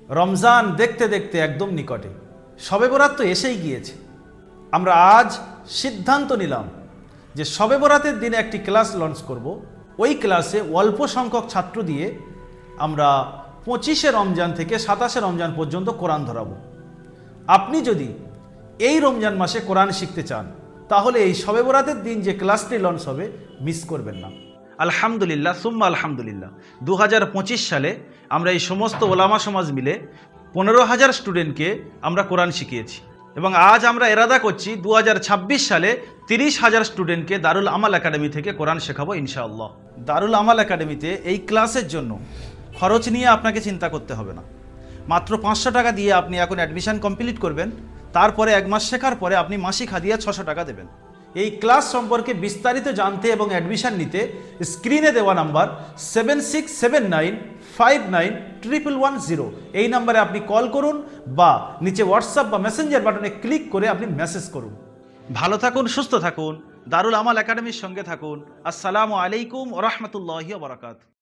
রমজান দেখতে দেখতে একদম নিকটে, শবে বরাত তো এসেই গিয়েছে। আমরা আজ সিদ্ধান্ত নিলাম যে শবে বরাতের দিনে একটি ক্লাস লঞ্চ করব। ওই ক্লাসে অল্প সংখ্যক ছাত্র দিয়ে আমরা 25শে রমজান থেকে 27শে রমজান পর্যন্ত কোরআন ধরাবো। আপনি যদি এই রমজান মাসে কোরআন শিখতে চান তাহলে এই শবে বরাতের দিন যে ক্লাসটি লঞ্চ হবে মিস করবেন না। আলহামদুলিল্লাহ সুম্মা আলহামদুলিল্লাহ, 2025 সালে আমরা এই সমস্ত ওলামা সমাজ মিলে 15,000 স্টুডেন্টকে আমরা কোরআন শিখিয়েছি এবং আজ আমরা এরাদা করছি 2026 সালে 30,000 স্টুডেন্টকে দারুল আমাল একাডেমি থেকে কোরআন শেখাবো ইনশাআল্লাহ। দারুল আমাল একাডেমিতে এই ক্লাসের জন্য খরচ নিয়ে আপনাকে চিন্তা করতে হবে না। মাত্র 500 টাকা দিয়ে আপনি এখন অ্যাডমিশন কমপ্লিট করবেন, তারপরে 1 মাস শেখার পরে আপনি মাসিক হাদিয়া 600 টাকা দেবেন। এই ক্লাস সম্পর্কে বিস্তারিত জানতে এবং অ্যাডমিশন নিতে স্ক্রিনে দেওয়া নাম্বার 7679591110 এই নাম্বারে আপনি কল করুন বা নিচে হোয়াটসঅ্যাপ বা মেসেঞ্জার বাটনে ক্লিক করে আপনি মেসেজ করুন। ভালো থাকুন, সুস্থ থাকুন, দারুল আমাল একাডেমির সঙ্গে থাকুন। আসসালামু আলাইকুম ওয়া রাহমাতুল্লাহি ওয়া বারাকাতুহু।